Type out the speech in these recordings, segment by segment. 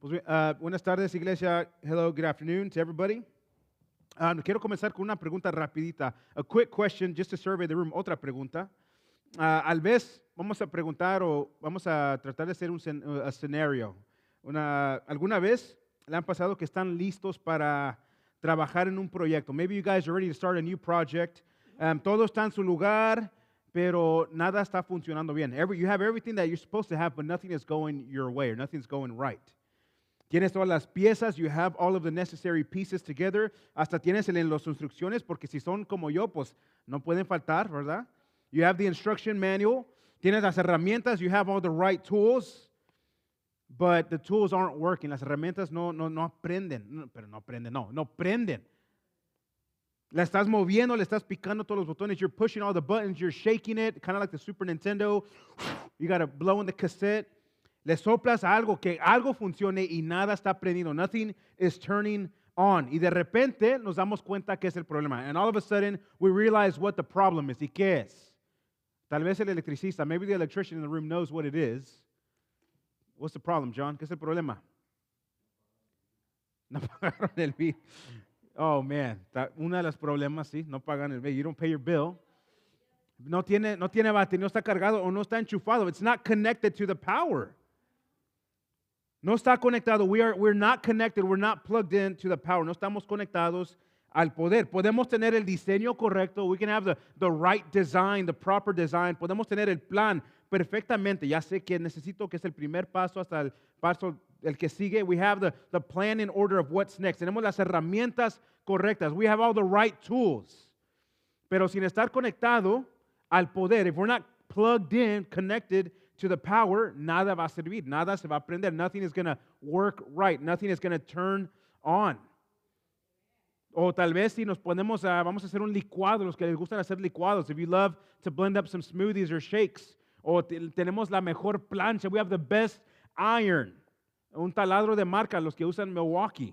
Pues, buenas tardes, iglesia. Hello, good afternoon to everybody. Quiero comenzar con una pregunta rapidita. A quick question, just to survey the room. Otra pregunta. Al vez vamos a preguntar o vamos a tratar de hacer un escenario. ¿Alguna vez le han pasado que están listos para trabajar en un proyecto? Maybe you guys are ready to start a new project. Todo está en su lugar, pero nada está funcionando bien. You have everything that you're supposed to have, but nothing is going your way or nothing's going right. Tienes todas las piezas, you have all of the necessary pieces together, hasta tienes las instrucciones, porque si son como yo, pues no pueden faltar, ¿verdad? You have the instruction manual, tienes las herramientas, you have all the right tools, but the tools aren't working. Las herramientas no aprenden, no prenden. La estás moviendo, le estás picando todos los botones, you're pushing all the buttons, you're shaking it, kind of like the Super Nintendo. You got to blow in the cassette. Le soplas algo, que algo funcione y nada está prendido. Nothing is turning on. Y de repente nos damos cuenta que es el problema. And all of a sudden, we realize what the problem is. ¿Y qué es? Tal vez el electricista, maybe the electrician in the room knows what it is. What's the problem, John? ¿Qué es el problema? No pagaron el bill. Oh, man. Uno de los problemas, sí, no pagan el bill. You don't pay your bill. No tiene batería, no está cargado o no está enchufado. It's not connected to the power. No está conectado. We're not connected. We're not plugged in to the power. No estamos conectados al poder. Podemos tener el diseño correcto. We can have the right design, the proper design. Podemos tener el plan perfectamente. Ya sé que necesito que es el primer paso hasta el paso el que sigue. We have the plan in order of what's next. Tenemos las herramientas correctas. We have all the right tools. Pero sin estar conectado al poder, if we're not plugged in, connected to the power, nada va a servir, nada se va a prender, nothing is going to work right, nothing is going to turn on. O tal vez si nos ponemos vamos a hacer un licuado, los que les gustan hacer licuados, if you love to blend up some smoothies or shakes, o tenemos la mejor plancha, we have the best iron, un taladro de marca, los que usan Milwaukee.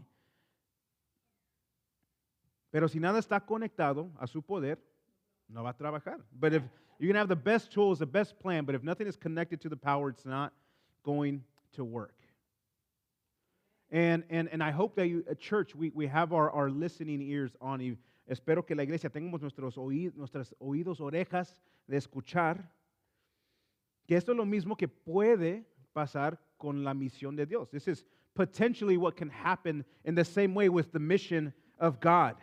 Pero si nada está conectado a su poder, no va a trabajar. But if you can have the best tools, the best plan, but if nothing is connected to the power, it's not going to work. And I hope that at church, we have our listening ears on. Y espero que la iglesia tengamos nuestros oídos, orejas de escuchar. Que esto es lo mismo que puede pasar con la misión de Dios. This is potentially what can happen in the same way with the mission of God.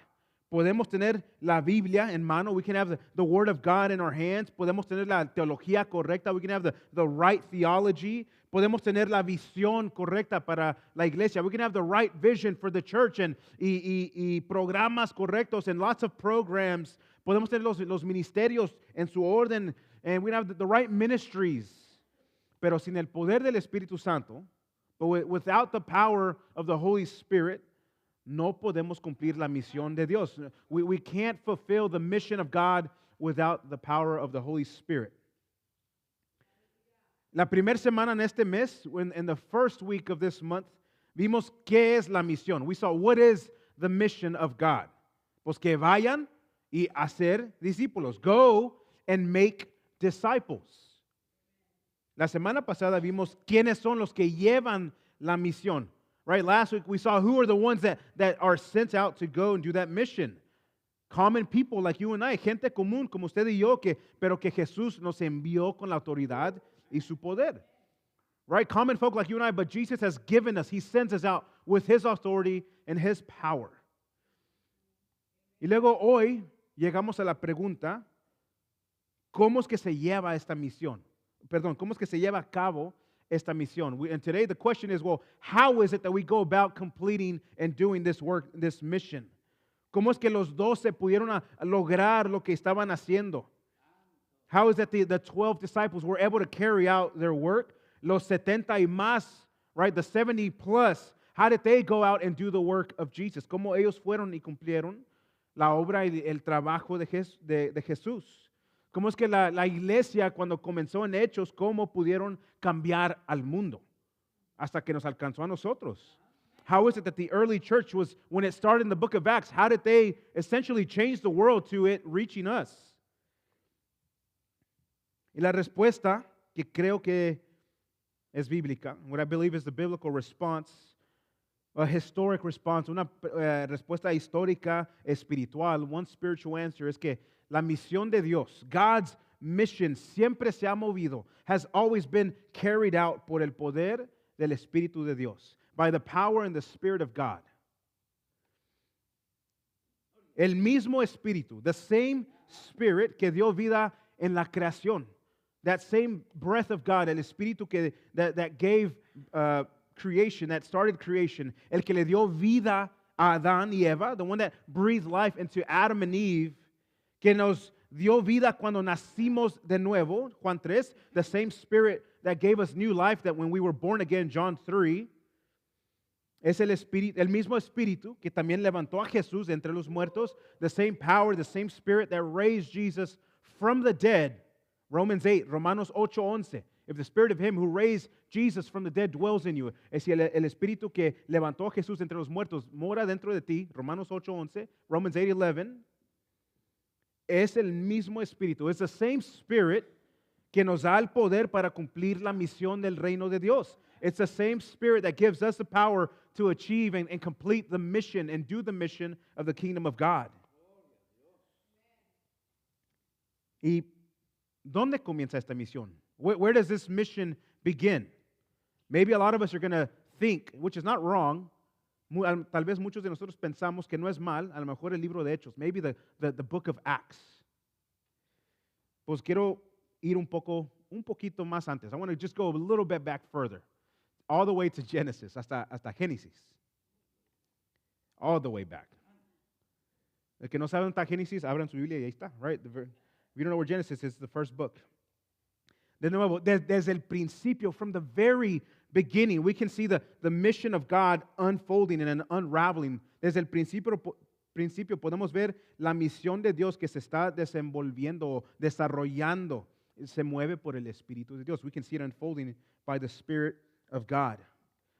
Podemos tener la Biblia en mano. We can have the Word of God in our hands. Podemos tener la teología correcta. We can have the right theology. Podemos tener la visión correcta para la iglesia. We can have the right vision for the church y programas correctos and lots of programs. Podemos tener los ministerios en su orden. And we can have the right ministries. Pero sin el poder del Espíritu Santo, but without the power of the Holy Spirit, no podemos cumplir la misión de Dios. We can't fulfill the mission of God without the power of the Holy Spirit. La primera semana en este mes, in the first week of this month, vimos qué es la misión. We saw what is the mission of God. Pues que vayan y hacer discípulos. Go and make disciples. La semana pasada vimos quiénes son los que llevan la misión. Right, last week we saw who are the ones that are sent out to go and do that mission. Common people like you and I, gente común como usted y yo, pero que Jesús nos envió con la autoridad y su poder. Right, common folk like you and I, but Jesus has given us, He sends us out with His authority and His power. Y luego hoy llegamos a la pregunta, ¿cómo es que se lleva esta misión? Perdón, ¿cómo es que se lleva a cabo esta misión? And today the question is, well, how is it that we go about completing and doing this work, this mission? ¿Cómo es que los 12 pudieron lograr lo que estaban haciendo? How is it that the 12 disciples were able to carry out their work? Los 70 y más, right, the 70 plus, how did they go out and do the work of Jesus? ¿Cómo ellos fueron y cumplieron la obra y el trabajo de Jesús? ¿Cómo es que la iglesia cuando comenzó en Hechos, cómo pudieron cambiar al mundo hasta que nos alcanzó a nosotros? How is it that the early church was, when it started in the book of Acts, how did they essentially change the world to it reaching us? Y la respuesta que creo que es bíblica, what I believe is the biblical response, a historic response, una respuesta histórica espiritual, one spiritual answer es que la misión de Dios, God's mission siempre se ha movido, has always been carried out por el poder del Espíritu de Dios, by the power and the Spirit of God. El mismo Espíritu, the same Spirit que dio vida en la creación, that same breath of God, el Espíritu that gave creation, that started creation, el que le dio vida a Adán y Eva, the one that breathed life into Adam and Eve, que nos dio vida cuando nacimos de nuevo, Juan 3, the same Spirit that gave us new life, that when we were born again, John 3, es el mismo Espíritu que también levantó a Jesús entre los muertos, the same power, the same Spirit that raised Jesus from the dead, Romans 8, Romanos 8:11. If the Spirit of Him who raised Jesus from the dead dwells in you, es el Espíritu que levantó a Jesús entre los muertos mora dentro de ti, Romanos 8:11, Romans 8:11, es el mismo Espíritu, es the same Spirit que nos da el poder para cumplir la misión del reino de Dios. It's the same Spirit that gives us the power to achieve and complete the mission and do the mission of the kingdom of God. ¿Y dónde comienza esta misión? Where does this mission begin? Maybe a lot of us are going to think, which is not wrong, tal vez muchos de nosotros pensamos que no es mal, a lo mejor el libro de Hechos, maybe the book of Acts. Pues quiero ir un poquito más antes. I want to just go a little bit back further, all the way to Genesis, hasta Génesis. All the way back. El que no sabe dónde está Génesis, abran su Biblia y ahí está, right? If you don't know where Genesis is, it's the first book. De nuevo, desde el principio, from the very beginning, we can see the mission of God unfolding and unraveling. Desde el principio podemos ver la misión de Dios que se está desenvolviendo, desarrollando, se mueve por el Espíritu de Dios. We can see it unfolding by the Spirit of God.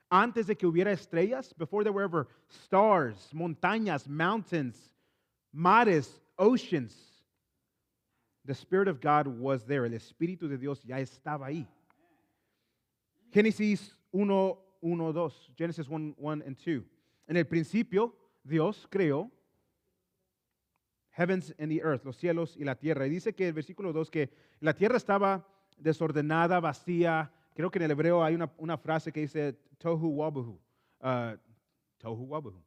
Antes de que hubiera estrellas, before there were ever stars, montañas, mountains, mares, oceans, the Spirit of God was there. El Espíritu de Dios ya estaba ahí. Génesis 1:2, Genesis 1:1 and 2. En el principio, Dios creó heavens and the earth, los cielos y la tierra. Y dice que el versículo 2 que la tierra estaba desordenada, vacía. Creo que en el hebreo hay una frase que dice tohu wabohu. Tohu wabohu.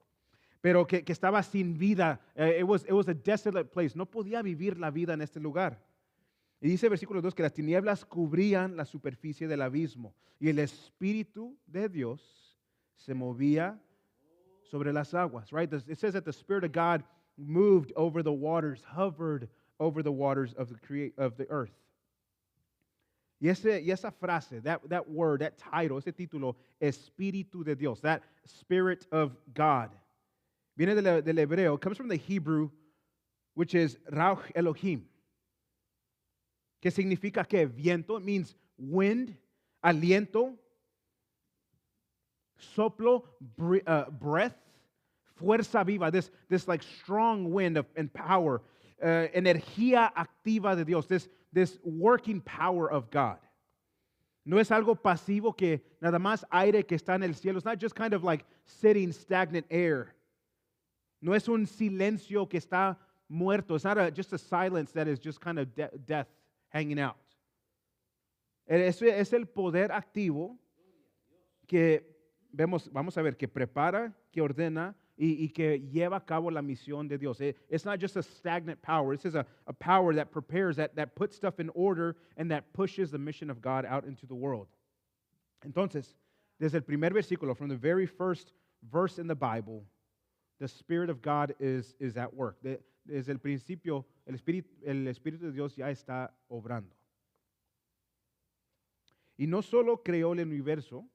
Pero que estaba sin vida. It was a desolate place. No podía vivir la vida en este lugar. Y dice el versículo 2 que las tinieblas cubrían la superficie del abismo. Y el Espíritu de Dios se movía sobre las aguas. Right? It says that the Spirit of God moved over the waters, hovered over the waters of the earth. Y esa frase, that word, that title, ese título, Espíritu de Dios, that Spirit of God, viene del hebreo, comes from the Hebrew, which is Rauch Elohim, que significa que viento, it means wind, aliento, soplo, breath, fuerza viva, this like strong wind and power, energía activa de Dios, this working power of God. No es algo pasivo que nada más aire que está en el cielo. It's not just kind of like sitting stagnant air. No es un silencio que está muerto. It's not just a silence that is just kind of death hanging out. Es el poder activo que vamos a ver, que prepara, que ordena y que lleva a cabo la misión de Dios. It's not just a stagnant power. This is a power that prepares, that puts stuff in order and that pushes the mission of God out into the world. Entonces, desde el primer versículo, from the very first verse in the Bible, the Spirit of God is at work. Desde el principio, el Espíritu de Dios ya está obrando. Y no solo creó el universo,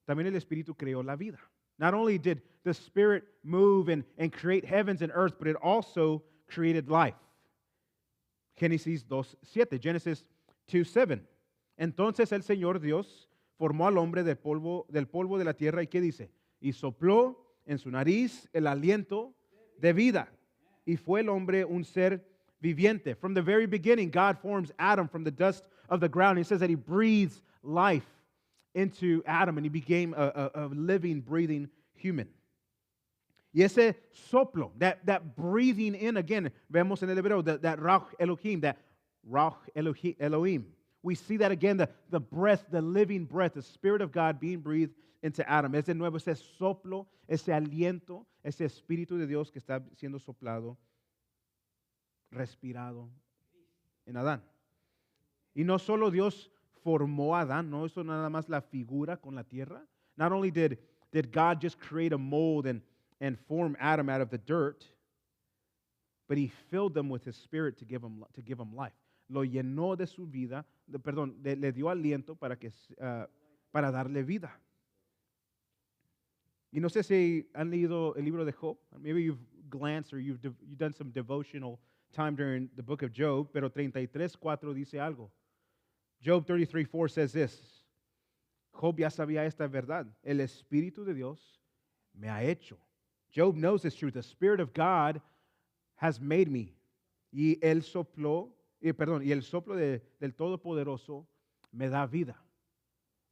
también el Espíritu creó la vida. Not only did the Spirit move and create heavens and earth, but it also created life. Génesis 2:7, Genesis 2:7. Entonces el Señor Dios formó al hombre del polvo de la tierra, ¿y qué dice? Y sopló en su nariz el aliento de vida. Y fue el hombre un ser viviente. From the very beginning, God forms Adam from the dust of the ground. He says that He breathes life into Adam, and he became a living, breathing human. Y ese soplo, that breathing in, again, vemos en el hebreo, that Ruach Elohim, that Ruach Elohim. We see that again, the breath, the living breath, the Spirit of God being breathed into Adam. Es de nuevo ese soplo, ese aliento, ese Espíritu de Dios que está siendo soplado, respirado en Adán. Y no solo Dios formó a Adán, no eso nada más la figura con la tierra. Not only did God just create a mold and form Adam out of the dirt, but He filled them with His Spirit to give him life. Lo llenó de su vida, le dio aliento para darle vida. Y no sé si han leído el libro de Job. Maybe you've glanced or you've done some devotional time during the book of Job, pero 33:4 dice algo. Job 33:4 says this. Job ya sabía esta verdad. El Espíritu de Dios me ha hecho. Job knows this truth. The Spirit of God has made me. Y el soplo del Todopoderoso me da vida.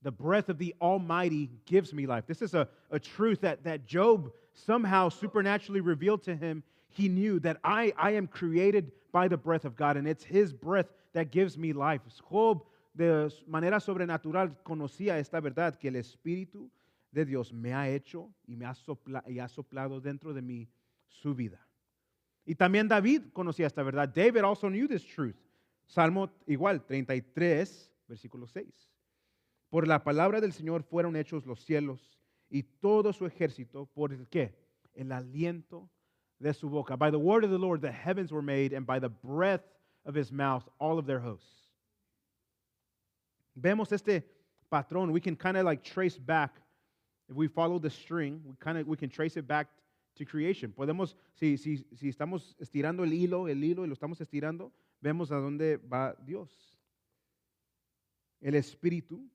The breath of the Almighty gives me life. This is a truth that Job somehow supernaturally revealed to him. He knew that I am created by the breath of God, and it's His breath that gives me life. Job, de manera sobrenatural, conocía esta verdad, que el Espíritu de Dios me ha hecho y ha soplado dentro de mí su vida. Y también David conocía esta verdad. David also knew this truth. Salmo igual, 33, versículo 6. Por la palabra del Señor fueron hechos los cielos y todo su ejército, ¿por el qué? El aliento de su boca. By the word of the Lord the heavens were made, and by the breath of His mouth all of their hosts. Vemos este patrón. We can kind of like trace back, if we follow the string, we can trace it back to creation. Podemos, si estamos estirando el hilo y lo estamos estirando, vemos a dónde va Dios. El Espíritu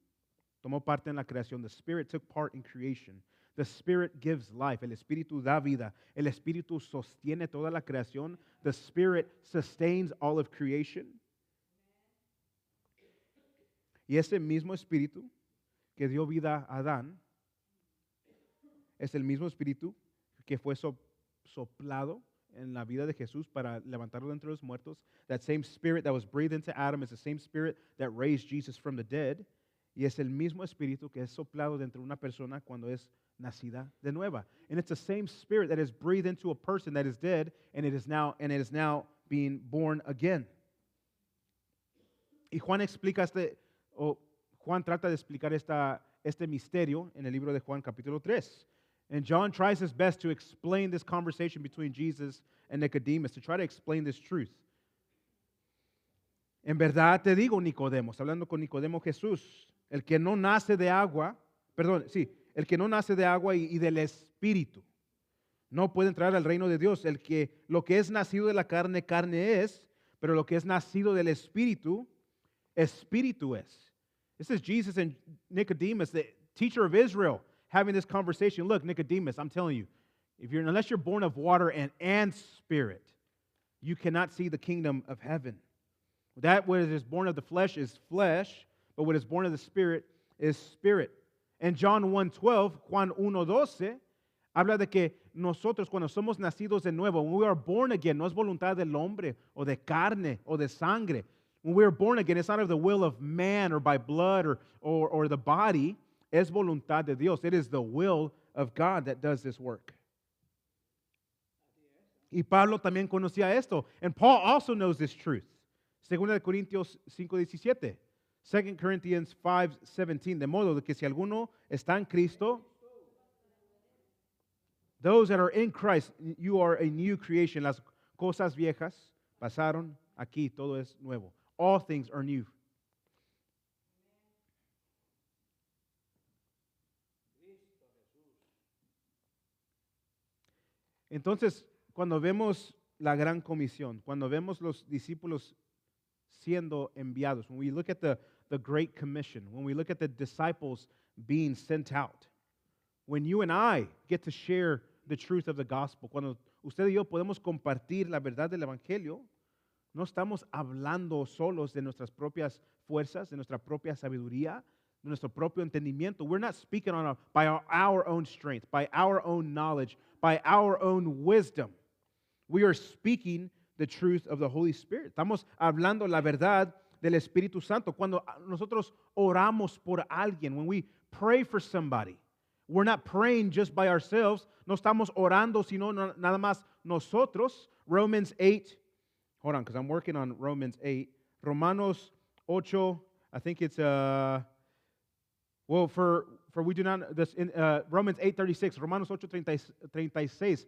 tomó parte en la creación. The Spirit took part in creation. The Spirit gives life. El Espíritu da vida. El Espíritu sostiene toda la creación. The Spirit sustains all of creation. Y ese mismo Espíritu que dio vida a Adán es el mismo Espíritu que fue soplado en la vida de Jesús para levantarlo de entre los muertos. That same Spirit that was breathed into Adam is the same Spirit that raised Jesus from the dead. Y es el mismo Espíritu que es soplado dentro de una persona cuando es nacida de nueva. And it's the same Spirit that is breathed into a person that is dead, and it is now being born again. Y Juan trata de explicar este misterio en el libro de Juan capítulo 3. And John tries his best to explain this conversation between Jesus and Nicodemus, to try to explain this truth. En verdad te digo, Nicodemo, está hablando con Nicodemo Jesús, el que no nace de agua y del Espíritu no puede entrar al reino de Dios. Lo que es nacido de la carne, carne es, pero lo que es nacido del Espíritu, Espíritu es. This is Jesus and Nicodemus, the teacher of Israel, having this conversation. Look, Nicodemus, I'm telling you, unless you're born of water and Spirit, you cannot see the kingdom of heaven. That what is born of the flesh is flesh, but what is born of the Spirit is spirit. En John 1:12, Juan 1:12, habla de que nosotros cuando somos nacidos de nuevo, when we are born again, no es voluntad del hombre o de carne o de sangre. When we are born again, it's not of the will of man or by blood or the body. Es voluntad de Dios. It is the will of God that does this work. Y Pablo también conocía esto. And Paul also knows this truth. 2 Corintios 5:17. 2 Corinthians 5:17. De modo de que si alguno está en Cristo, those that are in Christ, you are a new creation. Las cosas viejas pasaron, aquí todo es nuevo. All things are new. Entonces, cuando vemos la gran comisión, cuando vemos los discípulos siendo enviados, when we look at the Great Commission, when we look at the disciples being sent out, when you and I get to share the truth of the gospel, cuando usted y yo podemos compartir la verdad del Evangelio, no estamos hablando solos de nuestras propias fuerzas, de nuestra propia sabiduría, de nuestro propio entendimiento. We're not speaking by our own strength, by our own knowledge, by our own wisdom. We are speaking the truth of the Holy Spirit. Estamos hablando la verdad del Espíritu Santo. Cuando nosotros oramos por alguien, when we pray for somebody, we're not praying just by ourselves. No estamos orando, sino nada más nosotros. Romans 8. Hold on, because I'm working on Romans 8. Romanos 8. I think it's for we do not this in Romans 8:36. Romanos 8:36.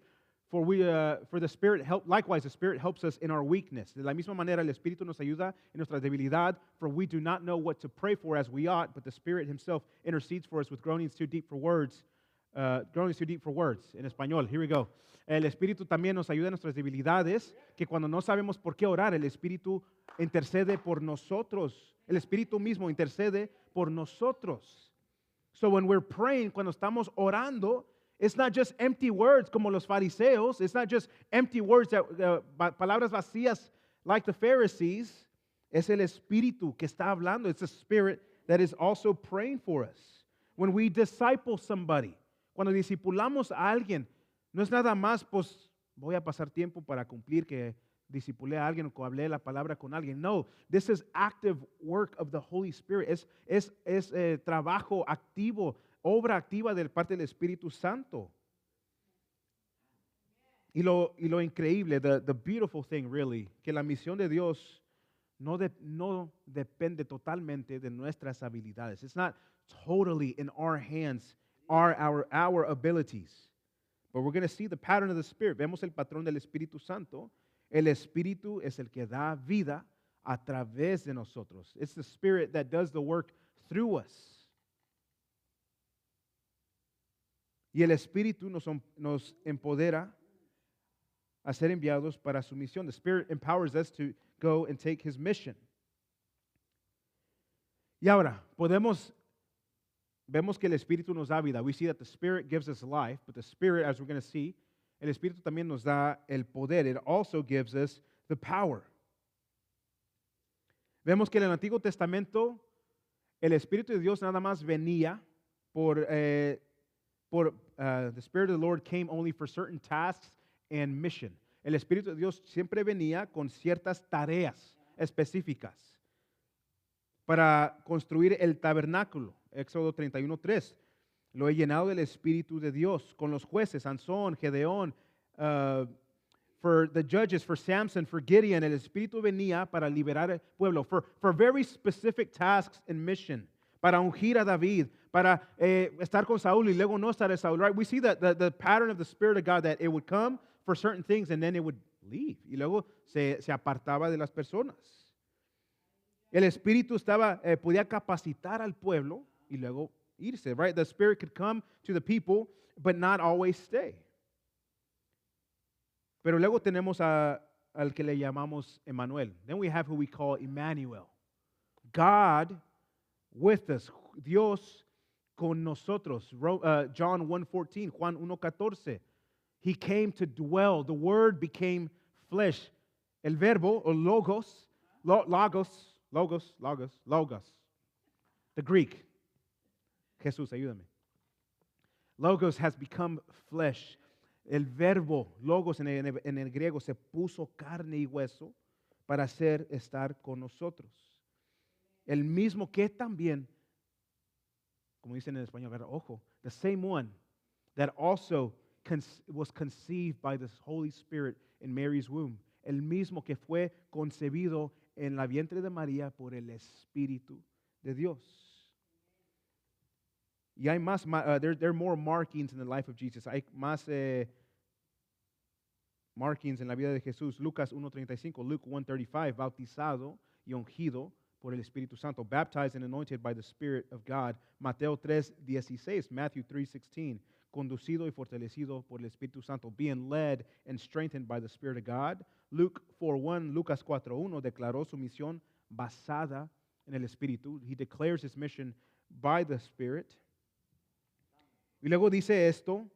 For the Spirit likewise the Spirit helps us in our weakness. De la misma manera el Espíritu nos ayuda en nuestra debilidad, for we do not know what to pray for as we ought, but the Spirit himself intercedes for us with groanings too deep for words. En español. Here we go. El Espíritu también nos ayuda en nuestras debilidades, que cuando no sabemos por qué orar, el Espíritu intercede por nosotros. El Espíritu mismo intercede por nosotros. So when we're praying, cuando estamos orando, it's not just empty words como los fariseos. It's not just empty words, palabras vacías like the Pharisees. Es el Espíritu que está hablando. It's the Spirit that is also praying for us. When we disciple somebody, cuando discipulamos a alguien, no es nada más, pues voy a pasar tiempo para cumplir que discipulé a alguien o hablé la palabra con alguien. No, this is active work of the Holy Spirit. Es trabajo activo, obra activa de parte del Espíritu Santo. Y lo increíble, the beautiful thing really, que la misión de Dios no depende totalmente de nuestras habilidades. It's not totally in our hands, our abilities. But we're going to see the pattern of the Spirit. Vemos el patrón del Espíritu Santo. El Espíritu es el que da vida a través de nosotros. It's the Spirit that does the work through us. Y el Espíritu nos empodera a ser enviados para su misión. The Spirit empowers us to go and take His mission. Y ahora, vemos que el Espíritu nos da vida. We see that the Spirit gives us life, but the Spirit, as we're going to see, el Espíritu también nos da el poder. It also gives us the power. Vemos que en el Antiguo Testamento el Espíritu de Dios nada más venía the Spirit of the Lord came only for certain tasks and mission. El Espíritu de Dios siempre venía con ciertas tareas específicas para construir el tabernáculo. Éxodo 31:3. Lo he llenado del Espíritu de Dios con los jueces, Sansón, Gedeón, for the judges, for Samson, for Gideon. El Espíritu venía para liberar el pueblo, for very specific tasks and mission, para ungir a David, para estar con Saúl y luego no estar a Saúl. Right? We see that the pattern of the Spirit of God, that it would come for certain things and then it would leave. Y luego se apartaba de las personas. El Espíritu podía capacitar al pueblo y luego irse, right? The Spirit could come to the people, but not always stay. Pero luego tenemos al que le llamamos Emmanuel. Then we have who we call Emmanuel. God with us. Dios con nosotros. John 1:14, Juan 1:14. He came to dwell. The Word became flesh. El verbo, o logos. The Greek. Jesús, ayúdame. Logos has become flesh. El verbo, logos en el griego, se puso carne y hueso para estar con nosotros. El mismo que también, como dicen en español, ojo, the same one that also was conceived by the Holy Spirit in Mary's womb. El mismo que fue concebido en la vientre de María por el Espíritu de Dios. Y hay más, there are more markings in the life of Jesus. Hay más markings en la vida de Jesús. Lucas 1:35, Luke 1:35, bautizado y ungido por el Espíritu Santo, baptized and anointed by the Spirit of God. Mateo 3:16, Matthew 3:16, conducido y fortalecido por el Espíritu Santo, being led and strengthened by the Spirit of God. Luke 4:1, Lucas 4:1, declaró su misión basada en el Espíritu. He declares his mission by the Spirit. Y luego dice esto,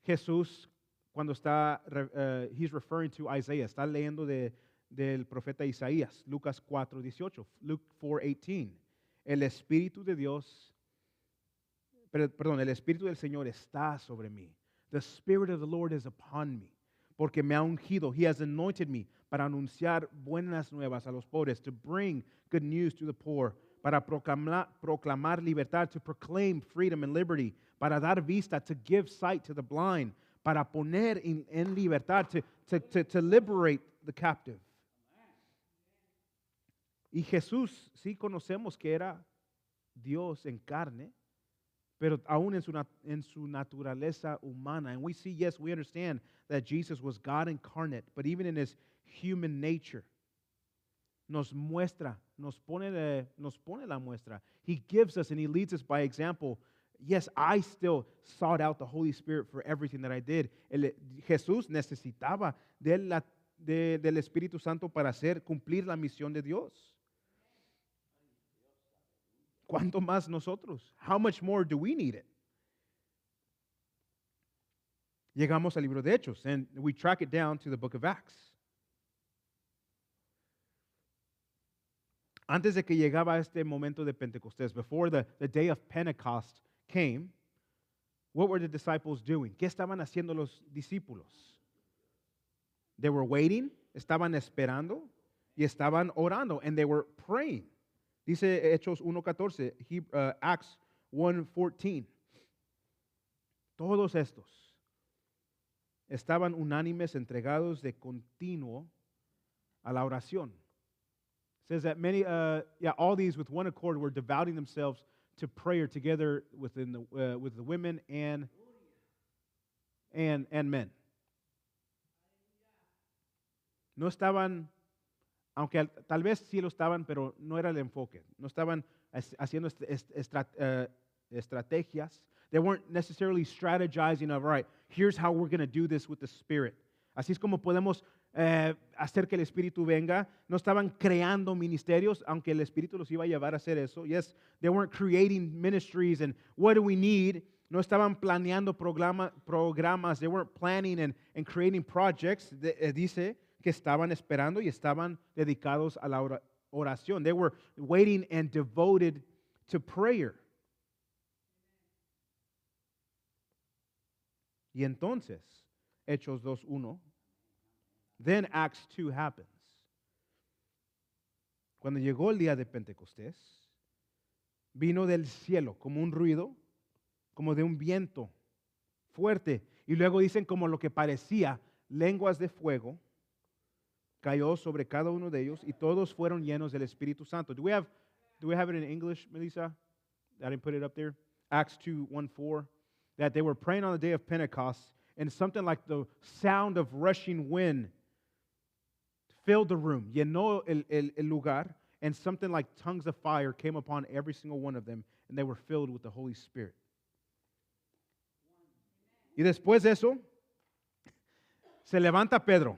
Jesús, cuando he's referring to Isaiah, está leyendo del profeta Isaías, Lucas 4:18, Luke 4:18. el Espíritu de Dios, perdón, el Espíritu del Señor está sobre mí. The Spirit of the Lord is upon me. Porque me ha ungido. He has anointed me para anunciar buenas nuevas a los pobres, to bring good news to the poor, para proclamar libertad, to proclaim freedom and liberty, para dar vista, to give sight to the blind, para poner en libertad, to liberate the captive. Y Jesús, sí conocemos que era Dios en carne, pero aún en su naturaleza humana. And we see, yes, we understand that Jesus was God incarnate, but even in his human nature, nos muestra, nos pone la muestra. He gives us and he leads us by example. Yes, I still sought out the Holy Spirit for everything that I did. Jesús necesitaba del Espíritu Santo para cumplir la misión de Dios. ¿Cuánto más nosotros? How much more do we need it? Llegamos al libro de Hechos, and we track it down to the book of Acts. Antes de que llegaba este momento de Pentecostés, before the day of Pentecost came, what were the disciples doing? ¿Qué estaban haciendo los discípulos? They were waiting, estaban esperando, y estaban orando, and they were praying. Dice Hechos 1:14, Acts 1:14. Todos estos estaban unánimes, entregados de continuo a la oración. It says that all these with one accord were devoting themselves to prayer together with the women and men. No estaban, aunque tal vez sí lo estaban, pero no era el enfoque. No estaban haciendo estrategias. They weren't necessarily strategizing of, all right, here's how we're going to do this with the Spirit. Así es como podemos hacer que el Espíritu venga. No estaban creando ministerios, aunque el Espíritu los iba a llevar a hacer eso. Yes, they weren't creating ministries and what do we need? No estaban planeando programas. They weren't planning and creating projects. Dice que estaban esperando y estaban dedicados a la oración. They were waiting and devoted to prayer. Y entonces, Hechos 2:1, then Acts 2 happens. Cuando llegó el día de Pentecostés, vino del cielo como un ruido, como de un viento fuerte, y luego dicen como lo que parecía lenguas de fuego, cayó sobre cada uno de ellos, y todos fueron llenos del Espíritu Santo. Do we have it in English, Melissa? I didn't put it up there. Acts 2:1-4. That they were praying on the day of Pentecost, and something like the sound of rushing wind filled the room, llenó el lugar, and something like tongues of fire came upon every single one of them, and they were filled with the Holy Spirit. Y después de eso, se levanta Pedro,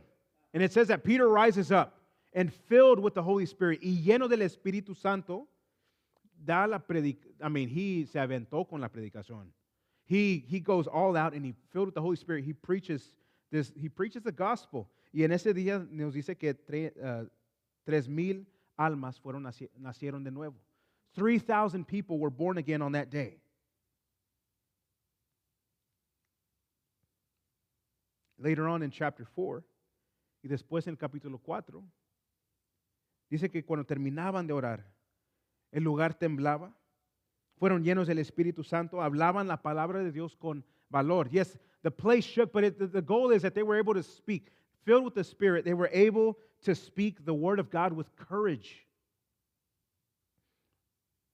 and it says that Peter rises up, and filled with the Holy Spirit, y lleno del Espíritu Santo, he se aventó con la predicación. He goes all out and he filled with the Holy Spirit. He preaches the gospel. Y en ese día nos dice que 3,000 almas nacieron de nuevo. 3,000 people were born again on that day. Later on in chapter 4, y después en el capítulo 4, dice que cuando terminaban de orar, el lugar temblaba. Fueron llenos del Espíritu Santo, hablaban la palabra de Dios con valor. Yes, the place shook, but the goal is that they were able to speak. Filled with the Spirit, they were able to speak the word of God with courage.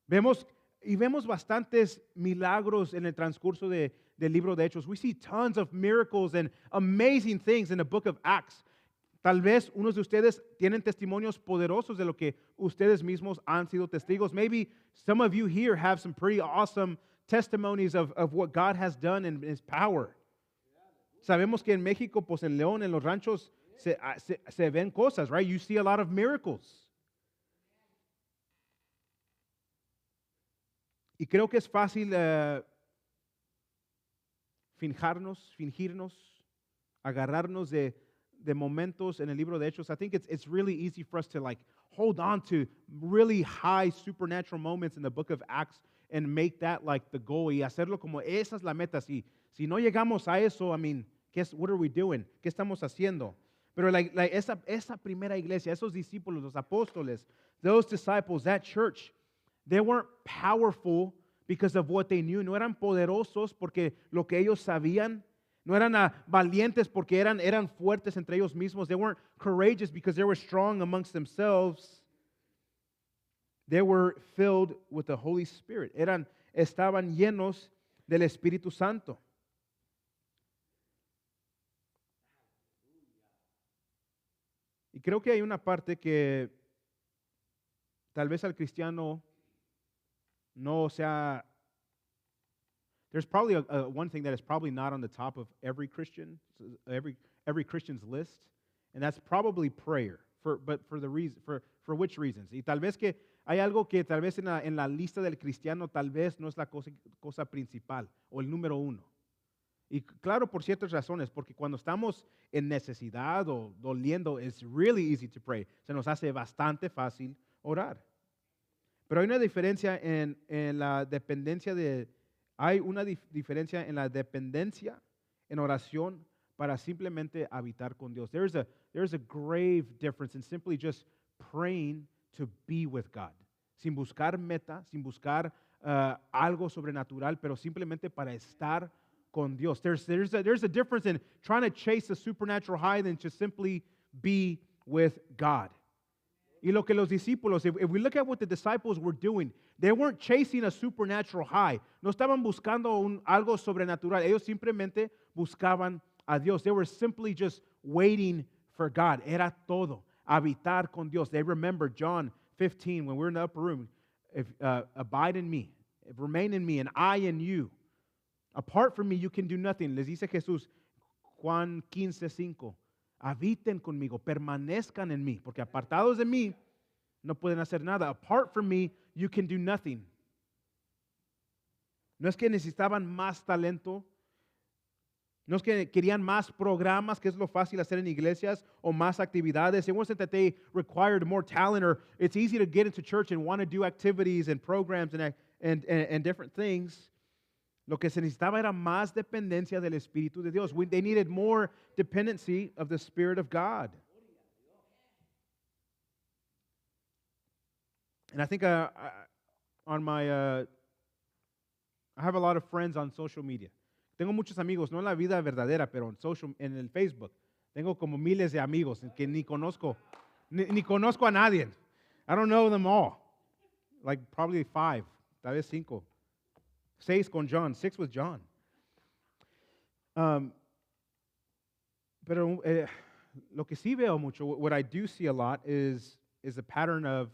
Vemos bastantes milagros en el transcurso del libro de Hechos. We see tons of miracles and amazing things in the book of Acts. Tal vez unos de ustedes tienen testimonios poderosos de lo que ustedes mismos han sido testigos. Maybe some of you here have some pretty awesome testimonies of what God has done in His power. Sabemos que en México, pues en León, en los ranchos, se ven cosas, right? You see a lot of miracles. Y creo que es fácil fingirnos, agarrarnos de de momentos en el libro de Hechos, I think it's really easy for us to like hold on to really high supernatural moments in the book of Acts and make that like the goal y hacerlo como esa es la meta. Si no llegamos a eso, I mean, what are we doing? ¿Qué estamos haciendo? Pero esa primera iglesia, esos discípulos, los apóstoles, those disciples, that church, they weren't powerful because of what they knew. No eran poderosos porque lo que ellos sabían. No eran valientes porque eran fuertes entre ellos mismos. They weren't courageous because they were strong amongst themselves. They were filled with the Holy Spirit. Estaban llenos del Espíritu Santo. Y creo que hay una parte que tal vez al cristiano no sea. There's probably one thing that is probably not on the top of every Christian, every Christian's list, and that's probably prayer. But for which reasons? Y tal vez que hay algo que tal vez en la lista del cristiano tal vez no es la cosa principal o el número uno. Y claro, por ciertas razones, porque cuando estamos en necesidad o doliendo, it's really easy to pray. Se nos hace bastante fácil orar. Pero hay una diferencia en la dependencia diferencia en la dependencia en oración para simplemente habitar con Dios. There's a grave difference in simply just praying to be with God. Sin buscar meta, sin buscar algo sobrenatural, pero simplemente para estar con Dios. There's a difference in trying to chase a supernatural high than to simply be with God. Y lo que los discípulos, if we look at what the disciples were doing, they weren't chasing a supernatural high. No estaban buscando algo sobrenatural. Ellos simplemente buscaban a Dios. They were simply just waiting for God. Era todo. Habitar con Dios. They remember John 15 when we're in the upper room. Abide in me. Remain in me and I in you. Apart from me you can do nothing. Les dice Jesús, Juan 15:5. Habiten conmigo, permanezcan en mí, porque apartados de mí no pueden hacer nada. Apart from me, you can do nothing. No es que necesitaban más talento, no es que querían más programas, que es lo fácil hacer en iglesias, o más actividades. It wasn't that they required more talent, or it's easy to get into church and want to do activities and programs and different things. Lo que se necesitaba era más dependencia del Espíritu de Dios. They needed more dependency of the Spirit of God. And I think I have a lot of friends on social media. Tengo muchos amigos, no en la vida verdadera, pero en el Facebook. Tengo como miles de amigos que ni conozco a nadie. I don't know them all. Like probably 5, tal vez 5. 6 con John, 6 with John. Pero lo que sí veo mucho, what I do see a lot is a pattern of,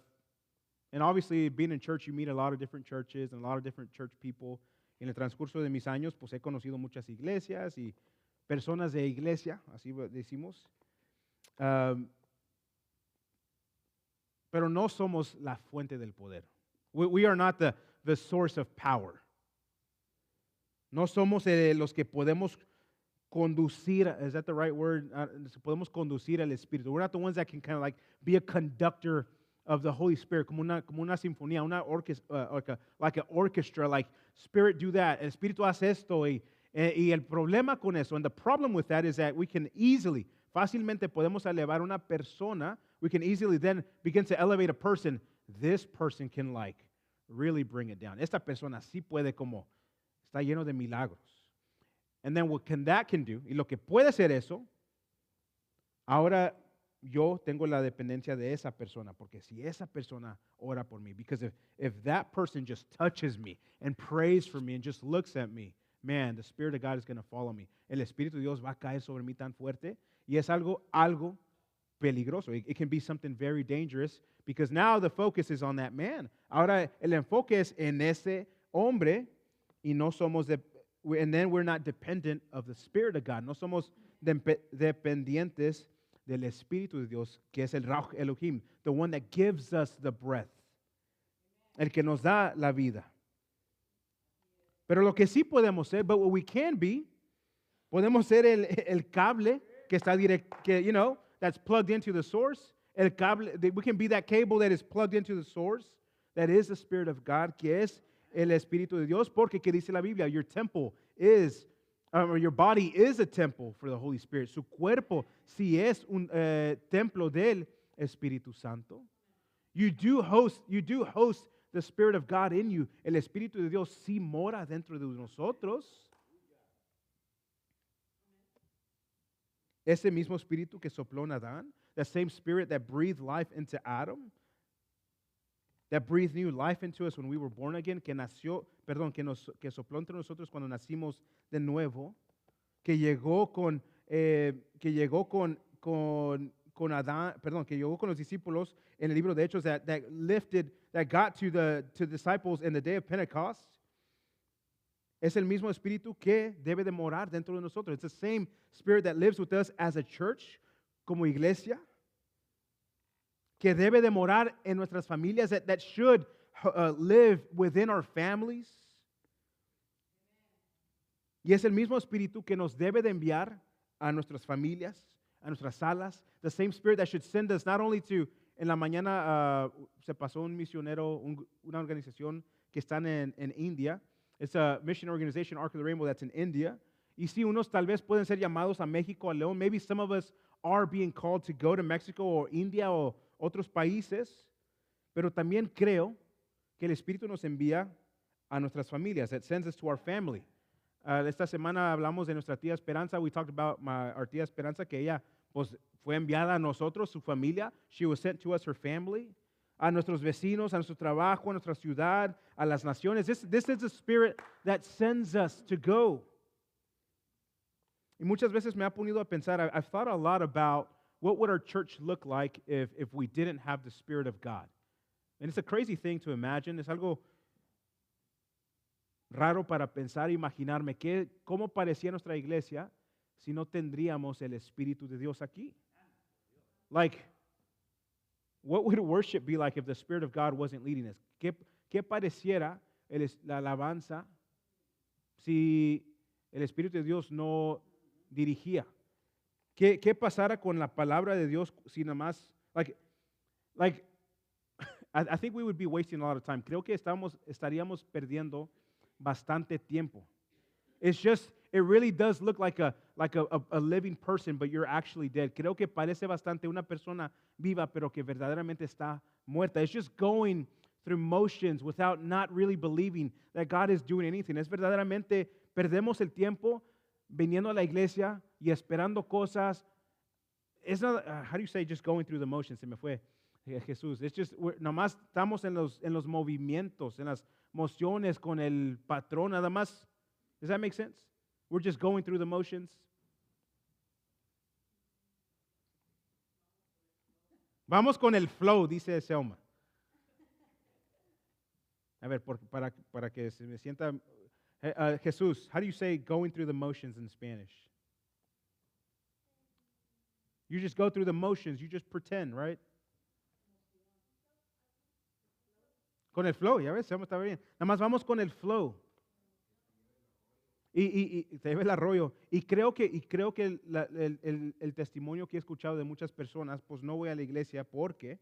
and obviously being in church, you meet a lot of different churches and a lot of different church people. En el transcurso de mis años, pues he conocido muchas iglesias y personas de iglesia, así decimos. Pero no somos la fuente del poder. We are not the source of power. No somos los que podemos conducir, is that the right word? Podemos conducir al Espíritu. We're not the ones that can kind of like be a conductor of the Holy Spirit, como una sinfonía, una orchestra, like an orchestra, like Spirit do that, el Espíritu hace esto, y el problema con eso, and the problem with that is that we can fácilmente podemos elevar una persona, we can easily then begin to elevate a person. This person can like really bring it down. Esta persona sí puede como está lleno de milagros. And then what that can do, y lo que puede hacer eso, ahora yo tengo la dependencia de esa persona, porque si esa persona ora por mí, because if that person just touches me and prays for me and just looks at me, man, the Spirit of God is going to follow me. El Espíritu de Dios va a caer sobre mí tan fuerte, y es algo peligroso. It can be something very dangerous, because now the focus is on that man. Ahora el enfoque es en ese hombre, y no somos and then we're not dependent of the Spirit of God. No somos dependientes del Espíritu de Dios, que es el Ruach Elohim, the one that gives us the breath, el que nos da la vida. Pero lo que sí podemos ser, but what we can be, podemos ser el cable que está que, that's plugged into the source. El cable, we can be that cable that is plugged into the source. That is the Spirit of God, que es el Espíritu de Dios. Porque, ¿qué dice la Biblia? Your temple is, or your body is a temple for the Holy Spirit. Su cuerpo sí es un templo del Espíritu Santo. You do host the Spirit of God in you. El Espíritu de Dios sí mora dentro de nosotros. Ese mismo Espíritu que sopló en Adán, the same Spirit that breathed life into Adam, that breathed new life into us when we were born again, que sopló entre nosotros cuando nacimos de nuevo, que llegó con Adán, que llegó con los discípulos en el libro de Hechos, that got to the disciples in the day of Pentecost. Es el mismo Espíritu que debe de morar dentro de nosotros. It's the same Spirit that lives with us as a church, como iglesia, que debe de morar en nuestras familias, that should live within our families. Y es el mismo Espíritu que nos debe de enviar a nuestras familias, a nuestras salas. The same Spirit that should send us not only to, en la mañana se pasó un misionero, una organización que están en India. It's a mission organization, Ark of the Rainbow, that's in India. Y si unos tal vez pueden ser llamados a México, a León. Maybe some of us are being called to go to Mexico or India o otros países. Pero también creo que el Espíritu nos envía a nuestras familias. It sends us to our family. Esta semana hablamos de nuestra tía Esperanza. We talked about our tía Esperanza, que ella pues, fue enviada a nosotros, su familia. She was sent to us, her family. A nuestros vecinos, a nuestro trabajo, a nuestra ciudad, a las naciones. This is the Spirit that sends us to go. Y muchas veces me ha ponido a pensar, I've thought a lot about what would our church look like if we didn't have the Spirit of God. And it's a crazy thing to imagine. Es algo raro para pensar, imaginarme cómo parecía nuestra iglesia si no tendríamos el Espíritu de Dios aquí. Like, what would worship be like if the Spirit of God wasn't leading us? ¿Qué pareciera la alabanza si el Espíritu de Dios no dirigía? ¿Qué pasara con la palabra de Dios si nada más, like, I think we would be wasting a lot of time. Creo que estaríamos perdiendo bastante tiempo. It's just, it really does look like a living person, but you're actually dead. Creo que parece bastante una persona viva, pero que verdaderamente está muerta. It's just going through motions without not really believing that God is doing anything. Es verdaderamente, perdemos el tiempo viniendo a la iglesia y esperando cosas. It's not, how do you say just going through the motions? Se me fue Jesús. It's just, nomás estamos en los movimientos, en las mociones con el patrón, nada más. Does that make sense? We're just going through the motions. Vamos con el flow, dice Selma. A ver, para que se me sienta. Jesús, how do you say going through the motions in Spanish? You just go through the motions. You just pretend, right? Con el flow, ya ves, Selma está bien. Nada más vamos con el flow. Y te ve el arroyo. Y creo que el testimonio que he escuchado de muchas personas, pues no voy a la iglesia porque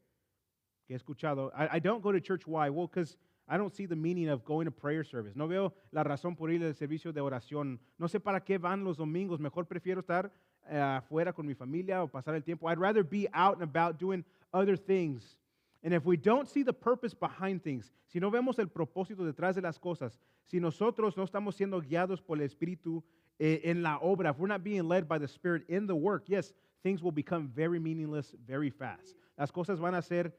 que he escuchado. I don't go to church. Why? Well, because I don't see the meaning of going to prayer service. No veo la razón por ir al servicio de oración. No sé para qué van los domingos. Mejor prefiero estar afuera con mi familia o pasar el tiempo. I'd rather be out and about doing other things. And if we don't see the purpose behind things, si no vemos el propósito detrás de las cosas, si nosotros no estamos siendo guiados por el Espíritu en la obra, if we're not being led by the Spirit in the work, yes, things will become very meaningless very fast. Las cosas van a ser,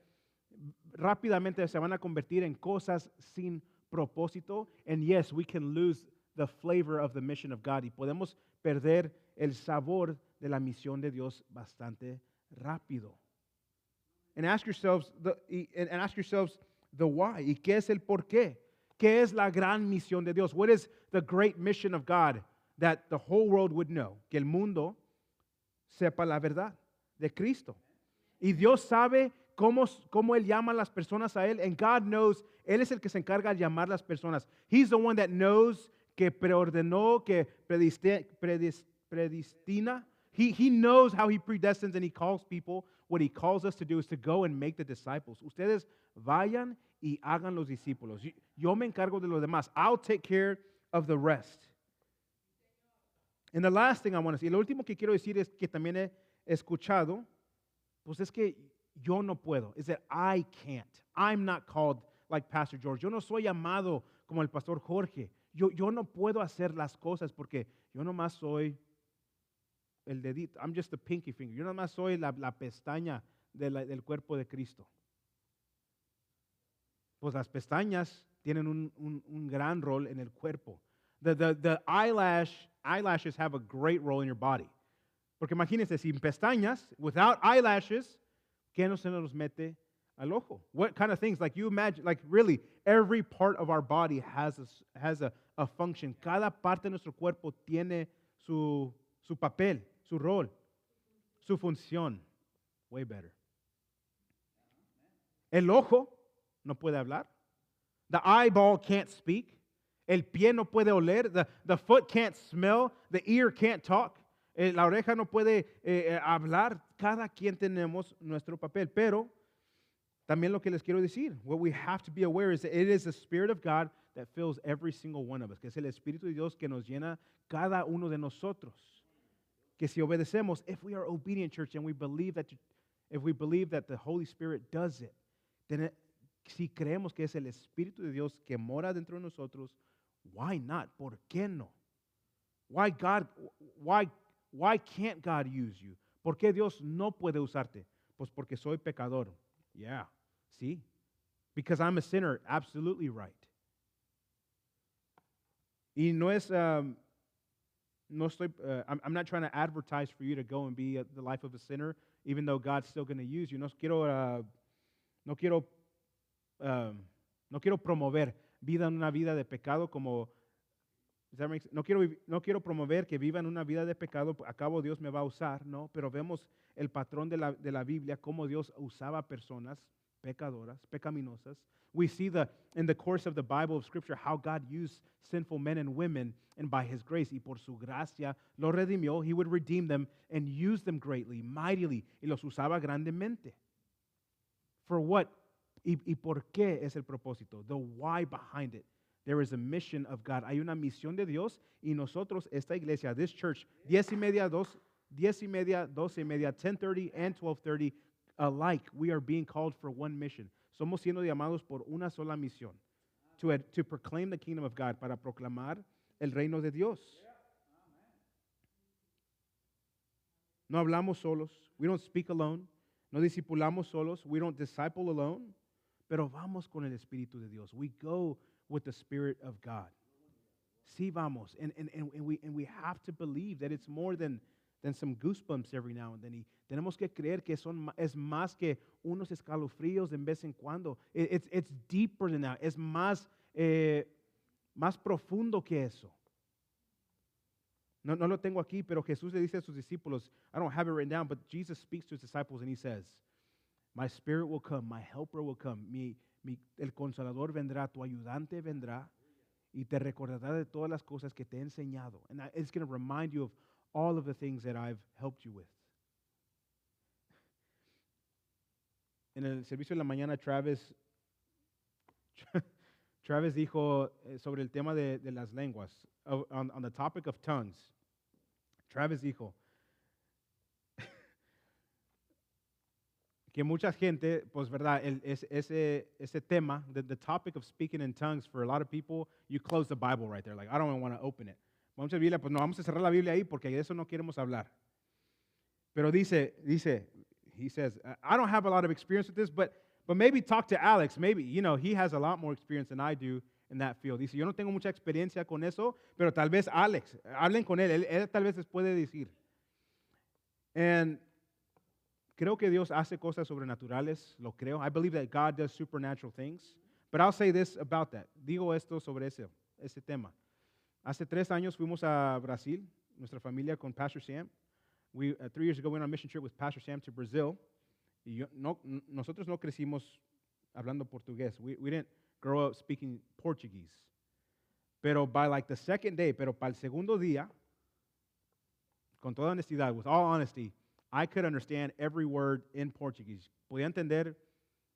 rápidamente se van a convertir en cosas sin propósito. And yes, we can lose the flavor of the mission of God. Y podemos perder el sabor de la misión de Dios bastante rápido. And ask yourselves the why. ¿Y qué es el por qué? ¿Qué es la gran misión de Dios? What is the great mission of God that the whole world would know? Que el mundo sepa la verdad de Cristo. Y Dios sabe cómo Él llama a las personas a Él. And God knows, Él es el que se encarga de llamar a las personas. He's the one that knows, que preordenó, que predestina. He knows how he predestines and he calls people. What he calls us to do is to go and make the disciples. Ustedes vayan y hagan los discípulos. Yo me encargo de los demás. I'll take care of the rest. And the last thing I want to say, lo último que quiero decir es que también he escuchado, pues es que yo no puedo. Is that I can't. I'm not called like Pastor George. Yo no soy llamado como el Pastor Jorge. Yo no puedo hacer las cosas porque yo nomás soy el dedito. I'm just the pinky finger. Yo nomás soy la pestaña del cuerpo de Cristo. Pues las pestañas tienen un gran rol en el cuerpo. The eyelashes have a great role in your body. Porque imagínense, sin pestañas, without eyelashes, ¿qué no se nos mete al ojo? What kind of things? Like you imagine, like really, every part of our body has a function. Cada parte de nuestro cuerpo tiene su papel, su rol, su función. Way better. El ojo no puede hablar. The eyeball can't speak. El pie no puede oler. The foot can't smell. The ear can't talk. La oreja no puede hablar. Cada quien tenemos nuestro papel. Pero también lo que les quiero decir, what we have to be aware is that it is the Spirit of God that fills every single one of us. Que es el Espíritu de Dios que nos llena cada uno de nosotros. Que si obedecemos, if we are obedient, church, and we believe that, if we believe that the Holy Spirit does it, then si creemos que es el Espíritu de Dios que mora dentro de nosotros, why not? ¿Por qué no? Why can't God use you? ¿Por qué Dios no puede usarte? Pues porque soy pecador. Yeah, sí. Because I'm a sinner, absolutely right. Y no es, I'm not trying to advertise for you to go and be the life of a sinner, even though God's still going to use you. No quiero promover una vida de pecado como, no quiero promover que vivan una vida de pecado, a cabo Dios me va a usar, no, pero vemos el patrón de la Biblia, cómo Dios usaba personas pecadoras, pecaminosas. We see in the course of the Bible of Scripture how God used sinful men and women, and by His grace, y por su gracia, los redimió. He would redeem them and use them greatly, mightily, y los usaba grandemente. For what? ¿Y por qué es el propósito? The why behind it. There is a mission of God. Hay una misión de Dios y nosotros, esta iglesia, this church, 10:30, 12:30, 10:30, and 12:30, alike, we are being called for one mission. Somos siendo llamados por una sola misión. To proclaim the kingdom of God, para proclamar el reino de Dios. No hablamos solos. We don't speak alone. No discipulamos solos. We don't disciple alone. Pero vamos con el Espíritu de Dios. We go with the Spirit of God. Sí, vamos. And we have to believe that it's more than some goosebumps every now and then. Y tenemos que creer que es más que unos escalofríos de vez en cuando. It's deeper than that. Es más profundo que eso. No lo tengo aquí, pero Jesús le dice a sus discípulos, I don't have it written down, but Jesus speaks to his disciples and he says, my Spirit will come, my helper will come, el consolador vendrá, tu ayudante vendrá y te recordará de todas las cosas que te he enseñado. And it's going to remind you of all of the things that I've helped you with. En el servicio de la mañana, Travis dijo sobre el tema de las lenguas, on the topic of tongues. Travis dijo que mucha gente, pues verdad, ese tema, the topic of speaking in tongues, for a lot of people, you close the Bible right there. Like, I don't even want to open it. Vamos a Biblia, pues no, vamos a cerrar la Biblia ahí porque de eso no queremos hablar. Pero he says, I don't have a lot of experience with this, but maybe talk to Alex. Maybe, he has a lot more experience than I do in that field. Dice, yo no tengo mucha experiencia con eso, pero tal vez Alex, hablen con él tal vez les puede decir. And creo que Dios hace cosas sobrenaturales, lo creo. I believe that God does supernatural things. But I'll say this about that. Digo esto sobre ese tema. Hace 3 años fuimos a Brasil, nuestra familia con Pastor Sam. 3 years ago we went on a mission trip with Pastor Sam to Brazil. Y nosotros no crecimos hablando portugués. We didn't grow up speaking Portuguese. Pero by like the second day, pero para el segundo día, con toda honestidad, with all honesty, I could understand every word in Portuguese. Podía entender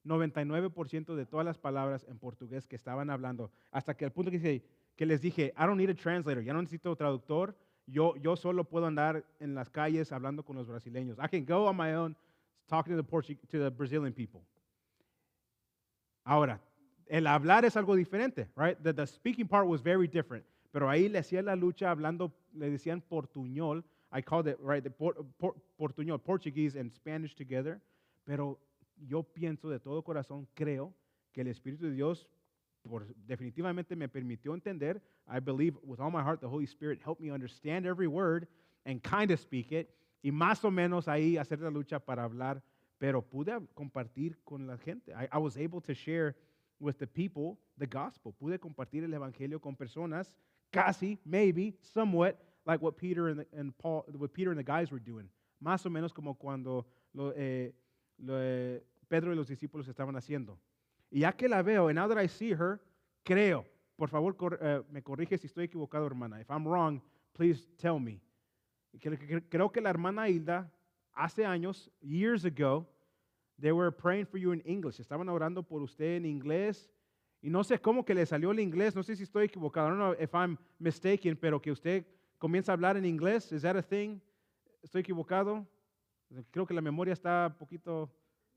99% de todas las palabras en portugués que estaban hablando, hasta que al punto que les dije, I don't need a translator, ya no necesito traductor, yo solo puedo andar en las calles hablando con los brasileños. I can go on my own talking to the Brazilian people. Ahora, el hablar es algo diferente, right? The speaking part was very different. Pero ahí le hacía la lucha hablando, le decían portuñol. I called it, right, portuñol, Portuguese and Spanish together. Pero yo pienso de todo corazón, creo que el Espíritu de Dios definitivamente me permitió entender. I believe with all my heart the Holy Spirit helped me understand every word and kind of speak it. Y más o menos ahí hacer la lucha para hablar. Pero pude compartir con la gente. I was able to share with the people the gospel. Pude compartir el evangelio con personas, casi, maybe, somewhat, like what Peter and the guys were doing. Más o menos como cuando Pedro y los discípulos estaban haciendo. Y ya que la veo, and now that I see her, creo. Por favor, me corrige si estoy equivocado, hermana. If I'm wrong, please tell me. Creo que la hermana Hilda, hace años, years ago, they were praying for you in English. Estaban orando por usted en inglés. Y no sé cómo que le salió el inglés. No sé si estoy equivocado. I don't know if I'm mistaken, pero que usted comienza a hablar en inglés. Is that a thing? ¿Estoy equivocado? Creo que la memoria está un poquito,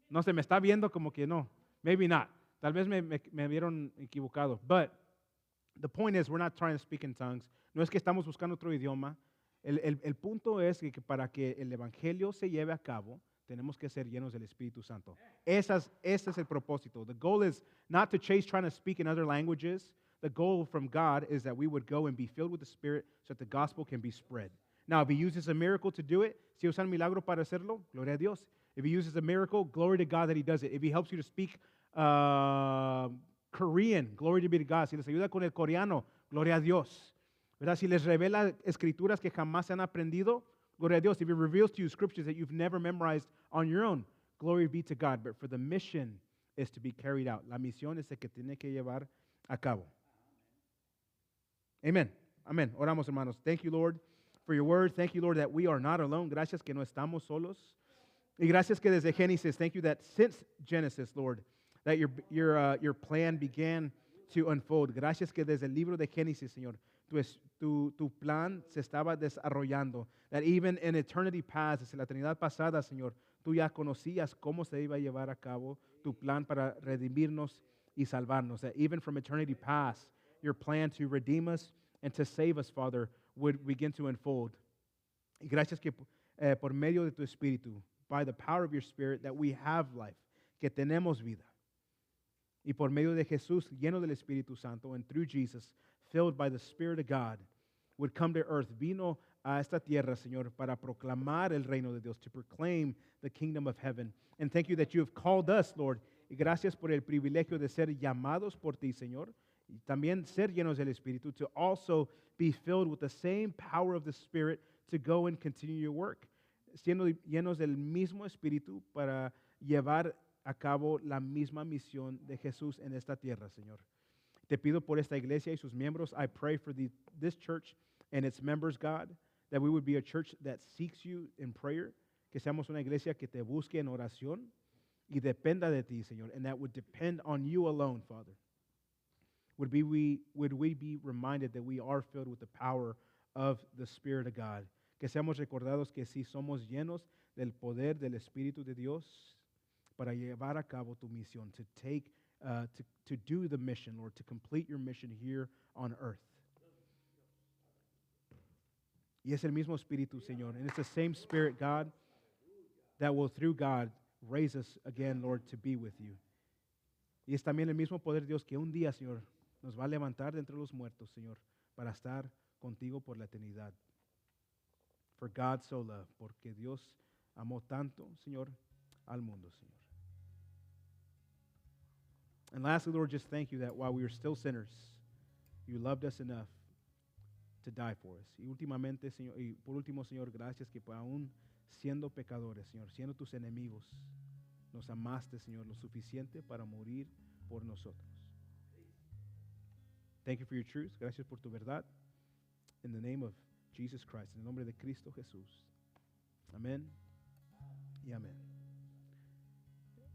no sé, me está viendo como que no. Maybe not. Tal vez me vieron equivocado. But the point is, we're not trying to speak in tongues. No es que estamos buscando otro idioma. El punto es que para que el evangelio se lleve a cabo, tenemos que ser llenos del Espíritu Santo. Ese es el propósito. The goal is not to chase trying to speak in other languages. The goal from God is that we would go and be filled with the Spirit so that the gospel can be spread. Now, if He uses a miracle to do it, si usa un milagro para hacerlo, gloria a Dios. If He uses a miracle, glory to God that He does it. If He helps you to speak Korean, glory be to God. Si les ayuda con el coreano, gloria a Dios. ¿Verdad? Si les revela escrituras que jamás se han aprendido, gloria a Dios. If He reveals to you scriptures that you've never memorized on your own, glory be to God. But for the mission is to be carried out. La misión es la que tiene que llevar a cabo. Amen. Amen. Oramos, hermanos. Thank you, Lord, for your word. Thank you, Lord, that we are not alone. Gracias que no estamos solos. Y gracias que desde Génesis, thank you that since Genesis, Lord, that your plan began to unfold. Gracias que desde el libro de Génesis, Señor, tu plan se estaba desarrollando. That even in eternity past, desde la eternidad pasada, Señor, tú ya conocías cómo se iba a llevar a cabo tu plan para redimirnos y salvarnos. That even from eternity past, your plan to redeem us and to save us, Father, would begin to unfold. Y gracias que por medio de tu Espíritu, by the power of your Spirit, that we have life, que tenemos vida. Y por medio de Jesús, lleno del Espíritu Santo, and through Jesus, filled by the Spirit of God, would come to earth. Vino a esta tierra, Señor, para proclamar el reino de Dios, to proclaim the kingdom of heaven. And thank you that you have called us, Lord. Y gracias por el privilegio de ser llamados por ti, Señor. Y también ser llenos del Espíritu, to also be filled with the same power of the Spirit to go and continue your work. Siendo llenos del mismo Espíritu para llevar a cabo la misma misión de Jesús en esta tierra, Señor. Te pido por esta iglesia y sus miembros. I pray for this church and its members, God, that we would be a church that seeks you in prayer, que seamos una iglesia que te busque en oración y dependa de ti, Señor, and that would depend on you alone, Father. Would we be reminded that we are filled with the power of the Spirit of God? Que seamos recordados que sí somos llenos del poder del Espíritu de Dios para llevar a cabo tu misión, to do the mission, Lord, to complete your mission here on earth. Y es el mismo Espíritu, Señor, and it's the same Spirit, God, that will, through God, raise us again, Lord, to be with you. Y es también el mismo poder de Dios que un día, Señor, nos va a levantar de entre los muertos, Señor, para estar contigo por la eternidad. For God so loved, porque Dios amó tanto, Señor, al mundo, Señor. And lastly, Lord, just thank you that while we were still sinners, you loved us enough to die for us. Y últimamente, Señor, y por último, Señor, gracias que aún siendo pecadores, Señor, siendo tus enemigos, nos amaste, Señor, lo suficiente para morir por nosotros. Thank you for your truth. Gracias por tu verdad. In the name of Jesus Christ. En el nombre de Cristo Jesús. Amén y amén.